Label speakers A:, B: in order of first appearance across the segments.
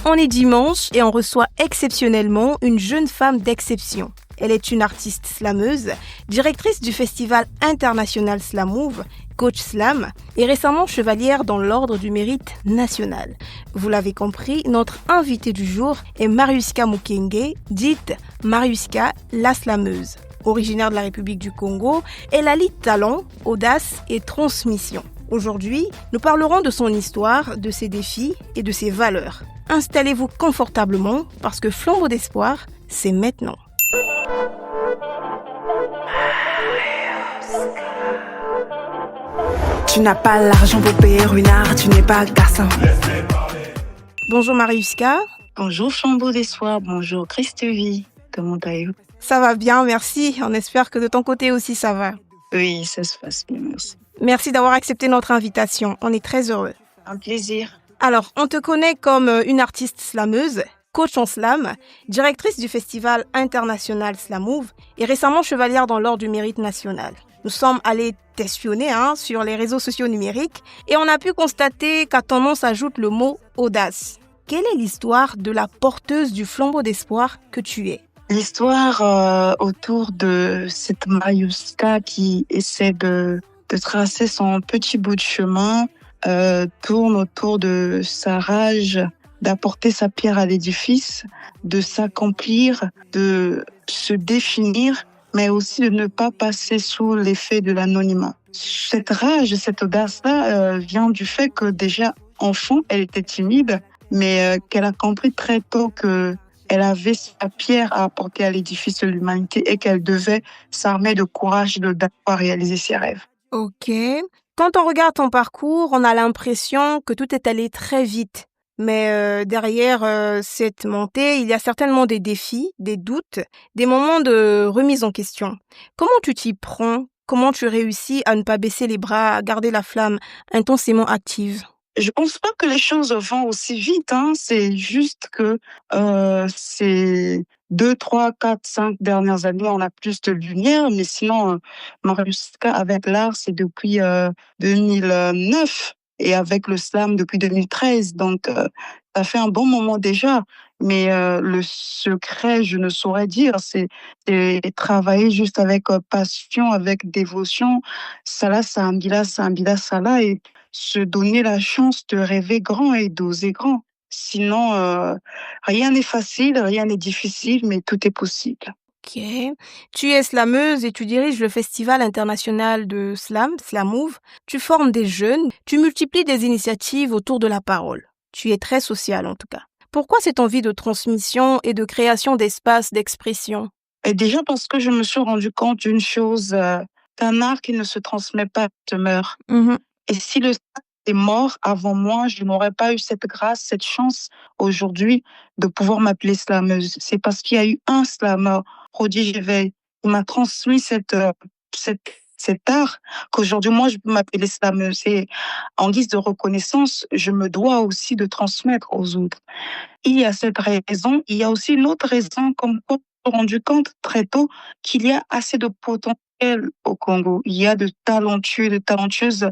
A: On est dimanche et on reçoit exceptionnellement une jeune femme d'exception. Elle est une artiste slameuse, directrice du festival international Slamove, coach slam et récemment chevalière dans l'ordre du mérite national. Vous l'avez compris, notre invitée du jour est Mariuska Mukenge, dite Mariuska la slameuse. Originaire de la République du Congo, elle allie talent, audace et transmission. Aujourd'hui, nous parlerons de son histoire, de ses défis et de ses valeurs. Installez-vous confortablement parce que Flambeau d'espoir, c'est maintenant.
B: Tu n'as pas l'argent pour payer une art, tu n'es pas garçon.
A: Bonjour Mariuska.
C: Bonjour Flambeau d'espoir, bonjour Christevie. Comment allez-vous?
A: Ça va bien, merci. On espère que de ton côté aussi ça va.
C: Oui, ça se passe bien, merci.
A: Merci d'avoir accepté notre invitation. On est très heureux.
C: Un plaisir.
A: Alors, on te connaît comme une artiste slameuse, coach en slam, directrice du festival international Slamove et récemment chevalière dans l'ordre du mérite national. Nous sommes allés t'espionner sur les réseaux sociaux numériques et on a pu constater qu'à ton nom s'ajoute le mot audace. Quelle est l'histoire de la porteuse du flambeau d'espoir que tu es?
C: L'histoire autour de cette Mariuska qui essaie de tracer son petit bout de chemin tourne autour de sa rage d'apporter sa pierre à l'édifice, de s'accomplir, de se définir, mais aussi de ne pas passer sous l'effet de l'anonymat. Cette rage, cette audace-là vient du fait que déjà, enfant, elle était timide, mais qu'elle a compris très tôt qu'elle avait sa pierre à apporter à l'édifice de l'humanité et qu'elle devait s'armer de courage d'audace pour réaliser ses rêves.
A: Ok. Quand on regarde ton parcours, on a l'impression que tout est allé très vite. Mais derrière cette montée, il y a certainement des défis, des doutes, des moments de remise en question. Comment tu t'y prends? Comment tu réussis à ne pas baisser les bras, à garder la flamme intensément active?
C: Je pense pas que les choses vont aussi vite, C'est juste que ces 2, 3, 4, 5 dernières années, on a plus de lumière. Mais sinon, Mariuska, avec l'art, c'est depuis 2009 et avec le slam depuis 2013. Donc, ça fait un bon moment déjà. Mais le secret, je ne saurais dire, c'est travailler juste avec passion, avec dévotion. Ça là, ça ambila, ça là, et se donner la chance de rêver grand et d'oser grand. Sinon, rien n'est facile, rien n'est difficile, mais tout est possible.
A: Ok. Tu es slameuse et tu diriges le festival international de slam, Slamove. Tu formes des jeunes, tu multiplies des initiatives autour de la parole. Tu es très sociale en tout cas. Pourquoi cette envie de transmission et de création d'espaces d'expression?
C: Et déjà parce que je me suis rendu compte d'une chose, qu'un art qui ne se transmet pas se meurt. Et si le slam est mort avant moi, je n'aurais pas eu cette grâce, cette chance aujourd'hui de pouvoir m'appeler slameuse. C'est parce qu'il y a eu un slameur, Prodige Éveil, qui m'a transmis cet art qu'aujourd'hui, moi, je peux m'appeler slameuse. Et en guise de reconnaissance, je me dois aussi de transmettre aux autres. Il y a cette raison. Il y a aussi une autre raison, comme quoi je me suis rendu compte très tôt qu'il y a assez de potentiel au Congo. Il y a de talentueux, de talentueuses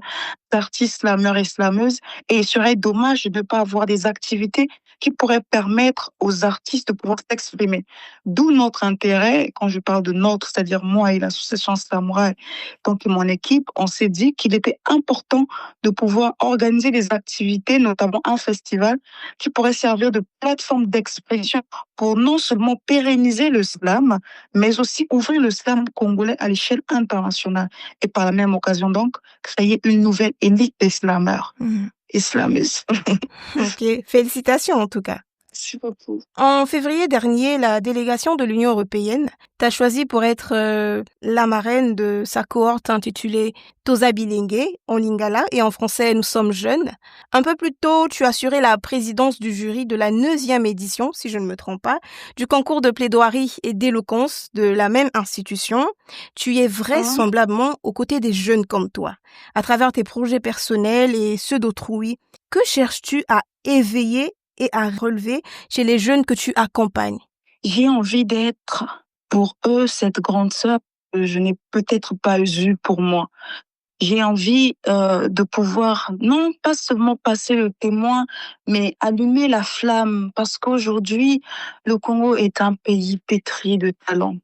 C: artistes slameurs et slameuses. Et il serait dommage de ne pas avoir des activités qui pourraient permettre aux artistes de pouvoir s'exprimer. D'où notre intérêt, quand je parle de notre, c'est-à-dire moi et l'association Samouraï, donc mon équipe, on s'est dit qu'il était important de pouvoir organiser des activités, notamment un festival, qui pourrait servir de plateforme d'expression pour non seulement pérenniser le slam, mais aussi ouvrir le slam congolais à l'échelle internationale. Et par la même occasion, donc, créer une nouvelle élite des slameurs et slameuses.
A: Ok, félicitations en tout cas.
C: Merci beaucoup.
A: En février dernier, la délégation de l'Union européenne t'a choisi pour être la marraine de sa cohorte intitulée Toza Bilenge en lingala et en français Nous sommes jeunes. Un peu plus tôt, tu as assuré la présidence du jury de la 9e édition, si je ne me trompe pas, du concours de plaidoirie et d'éloquence de la même institution. Tu es vraisemblablement aux côtés des jeunes comme toi, à travers tes projets personnels et ceux d'autrui. Que cherches-tu à éveiller et à relever chez les jeunes que tu accompagnes?
C: J'ai envie d'être pour eux cette grande sœur que je n'ai peut-être pas eue pour moi. j'ai envie de pouvoir, non pas seulement passer le témoin, mais allumer la flamme, parce qu'aujourd'hui, le Congo est un pays pétri de talent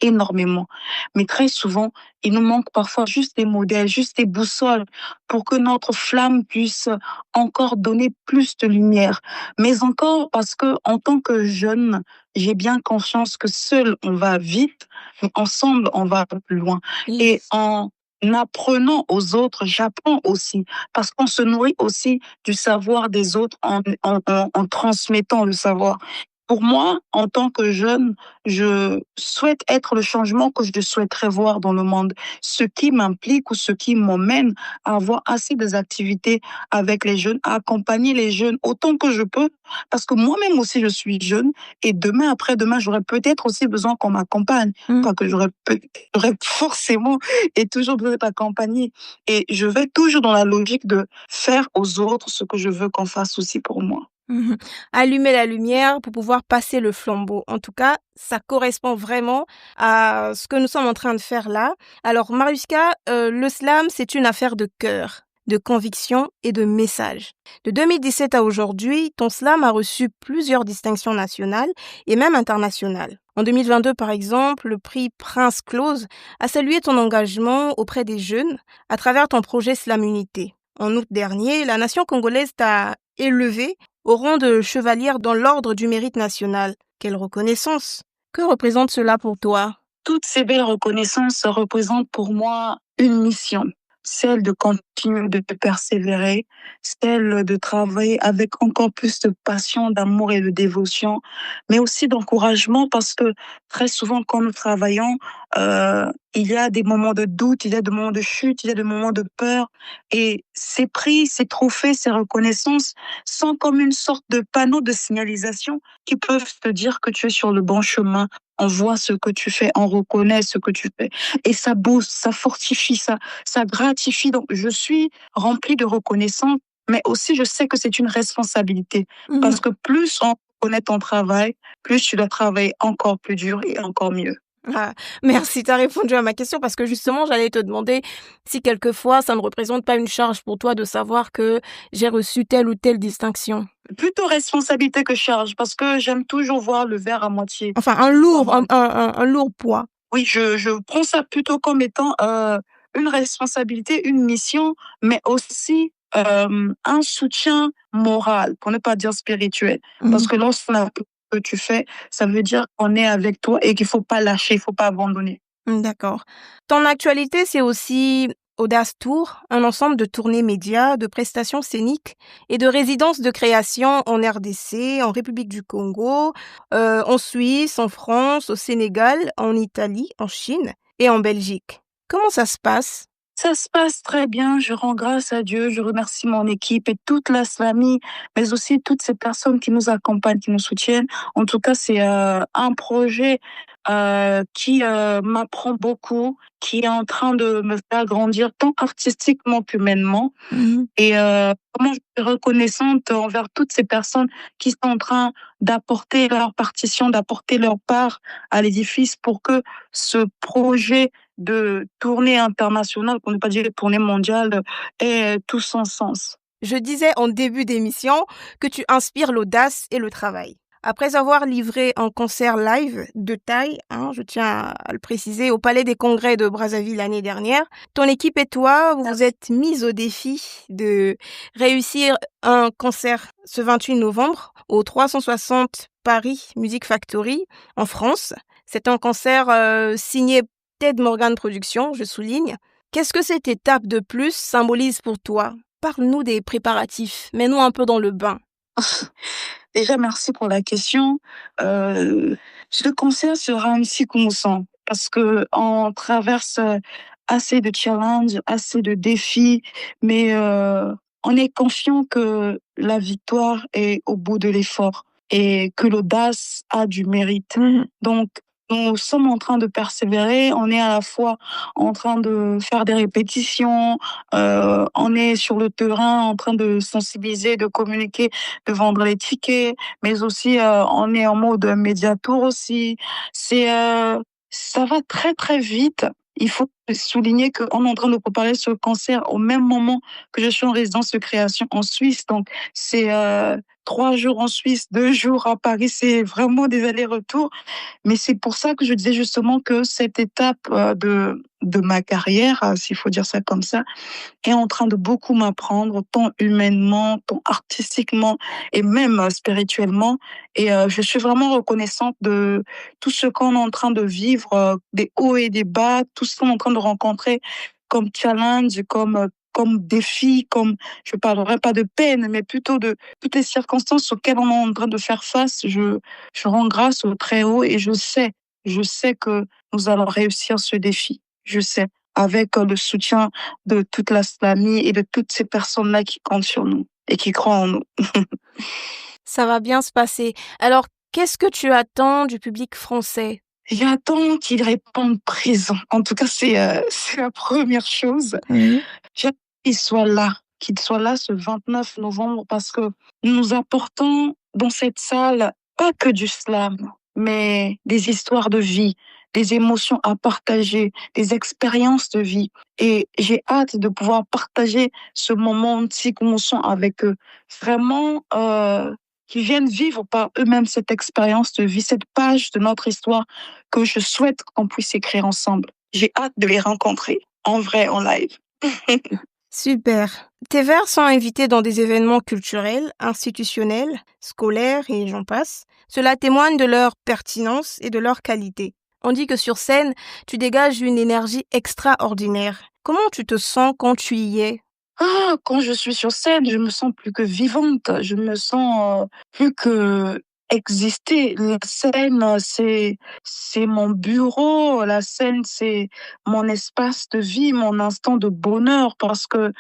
C: énormément. Mais très souvent, il nous manque parfois juste des modèles, juste des boussoles pour que notre flamme puisse encore donner plus de lumière. Mais encore parce que en tant que jeune, j'ai bien conscience que seul on va vite, mais ensemble on va plus loin. Et en apprenant aux autres, j'apprends aussi, parce qu'on se nourrit aussi du savoir des autres en transmettant le savoir. Pour moi, en tant que jeune, je souhaite être le changement que je souhaiterais voir dans le monde, ce qui m'implique ou ce qui m'emmène à avoir assez des activités avec les jeunes, à accompagner les jeunes autant que je peux, parce que moi-même aussi je suis jeune et demain, après-demain, j'aurai peut-être aussi besoin qu'on m'accompagne, pas que j'aurais forcément et toujours besoin d'être accompagnée. Et je vais toujours dans la logique de faire aux autres ce que je veux qu'on fasse aussi pour moi.
A: Allumer la lumière pour pouvoir passer le flambeau. En tout cas, ça correspond vraiment à ce que nous sommes en train de faire là. Alors, Mariuska, le slam, c'est une affaire de cœur, de conviction et de message. De 2017 à aujourd'hui, ton slam a reçu plusieurs distinctions nationales et même internationales. En 2022, par exemple, le prix Prince Clause a salué ton engagement auprès des jeunes à travers ton projet Slam Unité. En août dernier, la nation congolaise t'a élevé au rang de chevalière dans l'ordre du mérite national. Quelle reconnaissance! Que représente cela pour toi?
C: Toutes ces belles reconnaissances représentent pour moi une mission, celle de continuer de persévérer, celle de travailler avec encore plus de passion, d'amour et de dévotion, mais aussi d'encouragement, parce que très souvent quand nous travaillons, il y a des moments de doute, il y a des moments de chute, il y a des moments de peur, et ces prix, ces trophées, ces reconnaissances sont comme une sorte de panneau de signalisation qui peuvent te dire que tu es sur le bon chemin. On voit ce que tu fais, on reconnaît ce que tu fais. Et ça booste, ça fortifie, ça gratifie. Donc, je suis remplie de reconnaissance, mais aussi je sais que c'est une responsabilité. Parce que plus on connaît ton travail, plus tu dois travailler encore plus dur et encore mieux.
A: Ah, merci, tu as répondu à ma question parce que justement, j'allais te demander si quelquefois ça ne représente pas une charge pour toi de savoir que j'ai reçu telle ou telle distinction.
C: Plutôt responsabilité que charge, parce que j'aime toujours voir le verre à moitié.
A: Enfin, un lourd poids.
C: Oui, je prends ça plutôt comme étant une responsabilité, une mission, mais aussi un soutien moral, pour ne pas dire spirituel. Parce que lorsqu'on a ce que tu fais, ça veut dire qu'on est avec toi et qu'il faut pas lâcher, il faut pas abandonner.
A: D'accord. Ton actualité, c'est aussi Audace Tour, un ensemble de tournées médias, de prestations scéniques et de résidences de création en RDC, en République du Congo, en Suisse, en France, au Sénégal, en Italie, en Chine et en Belgique. Comment ça se passe?
C: Ça se passe très bien, je rends grâce à Dieu, je remercie mon équipe et toute la famille, mais aussi toutes ces personnes qui nous accompagnent, qui nous soutiennent. En tout cas, c'est un projet qui m'apprend beaucoup, qui est en train de me faire grandir tant artistiquement qu'humainement. Et vraiment, je suis reconnaissante envers toutes ces personnes qui sont en train d'apporter leur partition, d'apporter leur part à l'édifice pour que ce projet de tournée internationale, pour ne pas dire tournée mondiale, ait tout son sens.
A: Je disais en début d'émission que tu inspires l'audace et le travail. Après avoir livré un concert live de taille, je tiens à le préciser, au Palais des Congrès de Brazzaville l'année dernière, ton équipe et toi, vous vous êtes mis au défi de réussir un concert ce 28 novembre au 360 Paris Music Factory en France. C'est un concert signé Ted Morgan Productions, je souligne. Qu'est-ce que cette étape de plus symbolise pour toi? Parle-nous des préparatifs, mets-nous un peu dans le bain.
C: Déjà, merci pour la question. Ce concert sera un psychomossant parce que on traverse assez de challenges, assez de défis, mais on est confiant que la victoire est au bout de l'effort et que l'audace a du mérite. Donc, nous sommes en train de persévérer, on est à la fois en train de faire des répétitions, on est sur le terrain en train de sensibiliser, de communiquer, de vendre les tickets, mais aussi on est en mode média tour aussi. Ça va très très vite. Il faut souligner qu'on est en train de préparer ce concert au même moment que je suis en résidence de création en Suisse. Donc, c'est 3 jours en Suisse, 2 jours à Paris. C'est vraiment des allers-retours. Mais c'est pour ça que je disais justement que cette étape de ma carrière, s'il faut dire ça comme ça, est en train de beaucoup m'apprendre, tant humainement, tant artistiquement et même spirituellement. Et je suis vraiment reconnaissante de tout ce qu'on est en train de vivre, des hauts et des bas, tout ce qu'on est en train de rencontrer comme challenge, comme défi, comme, je ne parlerai pas de peine, mais plutôt de toutes les circonstances auxquelles on est en train de faire face. Je rends grâce au Très-Haut et je sais que nous allons réussir ce défi. Je sais, avec le soutien de toute la Slamie et de toutes ces personnes-là qui comptent sur nous et qui croient en nous.
A: Ça va bien se passer. Alors, qu'est-ce que tu attends du public français?
C: J'attends qu'ils répondent présent. En tout cas, c'est la première chose. J'attends qu'ils soient là ce 29 novembre parce que nous apportons dans cette salle pas que du slam, mais des histoires de vie, des émotions à partager, des expériences de vie. Et j'ai hâte de pouvoir partager ce moment de psychomotion avec eux. Vraiment, qui viennent vivre par eux-mêmes cette expérience de vie, cette page de notre histoire que je souhaite qu'on puisse écrire ensemble. J'ai hâte de les rencontrer en vrai, en live.
A: Super. Tes vers sont invités dans des événements culturels, institutionnels, scolaires et j'en passe. Cela témoigne de leur pertinence et de leur qualité. On dit que sur scène, tu dégages une énergie extraordinaire. Comment tu te sens quand tu y es?
C: Quand je suis sur scène, je me sens plus que vivante. Je me sens plus que exister. La scène, c'est mon bureau. La scène, c'est mon espace de vie, mon instant de bonheur, parce que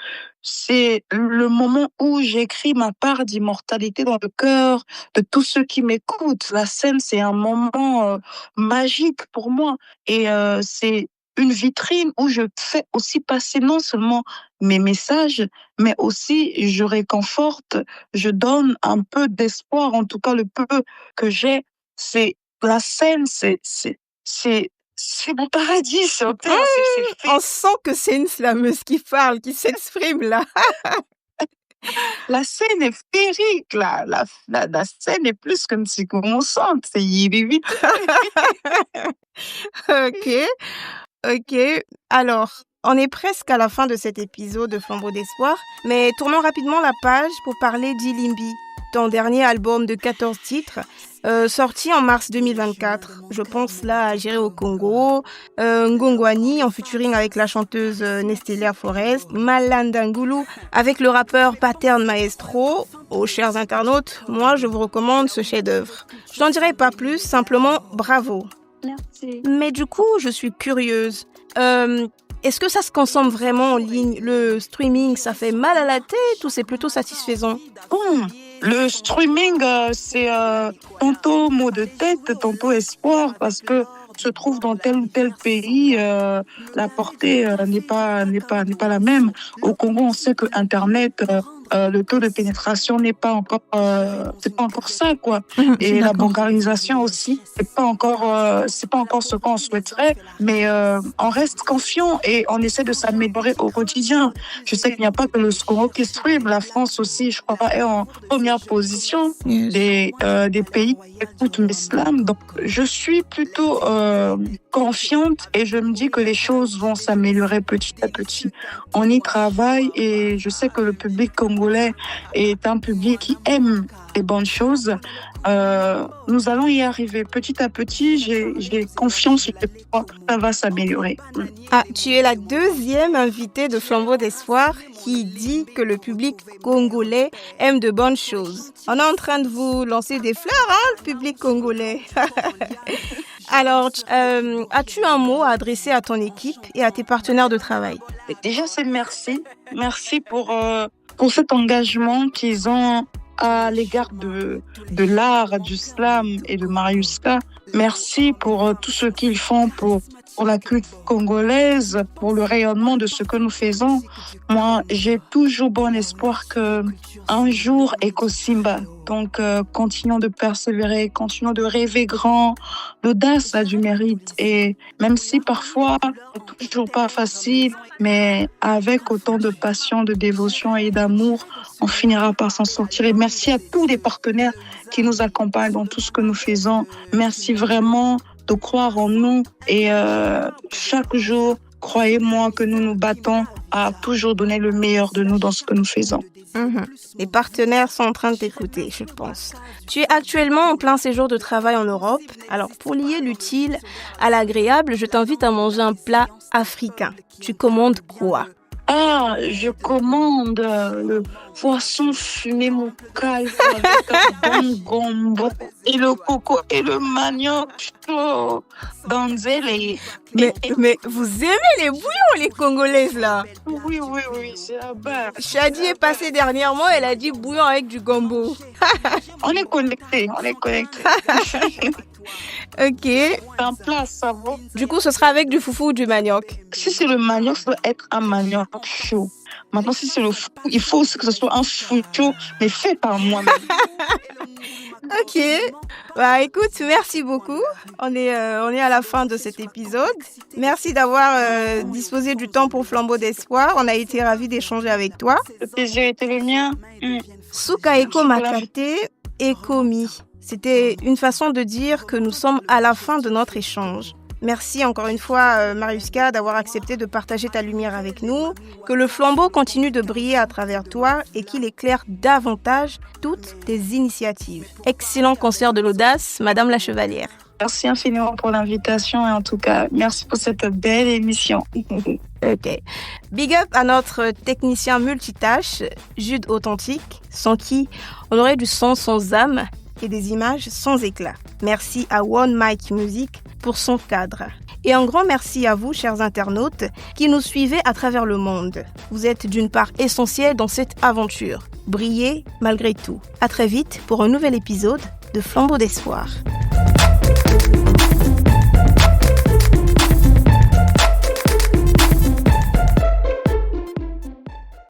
C: c'est le moment où j'écris ma part d'immortalité dans le cœur de tous ceux qui m'écoutent. La scène, c'est un moment magique pour moi. Et c'est une vitrine où je fais aussi passer non seulement mes messages, mais aussi je réconforte, je donne un peu d'espoir, en tout cas le peu que j'ai. C'est la scène, c'est mon paradis sur terre.
A: On sent que c'est une slameuse qui parle, qui s'exprime là.
C: La scène est féerique, là. La scène est plus qu'une psychomontante. C'est yiribi.
A: Ok. Alors, on est presque à la fin de cet épisode de Flambeau d'Espoir, mais tournons rapidement la page pour parler d'Ilimbi, ton dernier album de 14 titres, sorti en mars 2024. Je pense là à J'irai au Congo, Ngongwani en featuring avec la chanteuse Nestelia Forest, Malandangulu avec le rappeur Pattern Maestro. Oh, chers internautes, moi je vous recommande ce chef-d'œuvre. Je n'en dirai pas plus, simplement bravo.
C: Merci.
A: Mais du coup, je suis curieuse. Est-ce que ça se consomme vraiment en ligne? Le streaming, ça fait mal à la tête ou c'est plutôt satisfaisant?
C: Le streaming, c'est tantôt mot de tête, tantôt espoir, parce que se trouve dans tel ou tel pays, la portée n'est pas la même. Au Congo, on sait que Internet, le taux de pénétration n'est pas encore, c'est pas encore ça, quoi. Et la bancarisation aussi, c'est pas encore ce qu'on souhaiterait, mais on reste confiant et on essaie de s'améliorer au quotidien. Je sais qu'il n'y a pas que le Congo qui stream, la France aussi, je crois, est en première position des pays qui écoutent l'islam. Donc, je suis plutôt confiante et je me dis que les choses vont s'améliorer petit à petit. On y travaille et je sais que le public congolais est un public qui aime les bonnes choses. Nous allons y arriver petit à petit. J'ai confiance, ça va s'améliorer.
A: Tu es la deuxième invitée de Flambeau d'Espoir qui dit que le public congolais aime de bonnes choses. On est en train de vous lancer des fleurs, le public congolais. Alors, as-tu un mot à adresser à ton équipe et à tes partenaires de travail?
C: Déjà, c'est merci. Merci pour cet engagement qu'ils ont à l'égard de l'art, du slam et de Mariuska. Merci pour tout ce qu'ils font pour pour la culture congolaise, pour le rayonnement de ce que nous faisons. Moi, j'ai toujours bon espoir qu'un jour, Ecosimba, donc continuons de persévérer, continuons de rêver grand. L'audace a du mérite et même si parfois, c'est toujours pas facile, mais avec autant de passion, de dévotion et d'amour, on finira par s'en sortir. Et merci à tous les partenaires qui nous accompagnent dans tout ce que nous faisons. Merci vraiment de croire en nous et chaque jour, croyez-moi que nous nous battons à toujours donner le meilleur de nous dans ce que nous faisons.
A: Les partenaires sont en train de t'écouter, je pense. Tu es actuellement en plein séjour de travail en Europe. Alors, pour lier l'utile à l'agréable, je t'invite à manger un plat africain. Tu commandes quoi ?
C: Ah, je commande le poisson fumé moukal avec un bon gombo et le coco et le manioc chaud dans les...
A: Mais vous aimez les bouillons, les Congolaises, là?
C: Oui, c'est la base.
A: Shadi est passée dernièrement, elle a dit bouillon avec du gombo.
C: On est connectés.
A: Ok.
C: En place, ça va.
A: Du coup, ce sera avec du foufou ou du manioc?
C: Si c'est le manioc, ça doit être un manioc chaud. Maintenant, si c'est le fou, il faut aussi que ce soit un fou chaud, mais fait par moi-même.
A: Ok. Bah écoute, merci beaucoup. On est à la fin de cet épisode. Merci d'avoir disposé du temps pour Flambeau d'Espoir. On a été ravis d'échanger avec toi.
C: Le plaisir était le mien.
A: Suka Eko Makate Ekomi. C'était une façon de dire que nous sommes à la fin de notre échange. Merci encore une fois, Mariuska, d'avoir accepté de partager ta lumière avec nous. Que le flambeau continue de briller à travers toi et qu'il éclaire davantage toutes tes initiatives. Excellent concert de l'audace, Madame la Chevalière.
C: Merci infiniment pour l'invitation et en tout cas, merci pour cette belle émission.
A: Ok. Big up à notre technicien multitâche, Jude Authentique, sans qui on aurait du son sans âme et des images sans éclat. Merci à One Mic Music pour son cadre. Et un grand merci à vous, chers internautes, qui nous suivez à travers le monde. Vous êtes d'une part essentielle dans cette aventure. Brillez malgré tout. À très vite pour un nouvel épisode de Flambeau d'Espoir.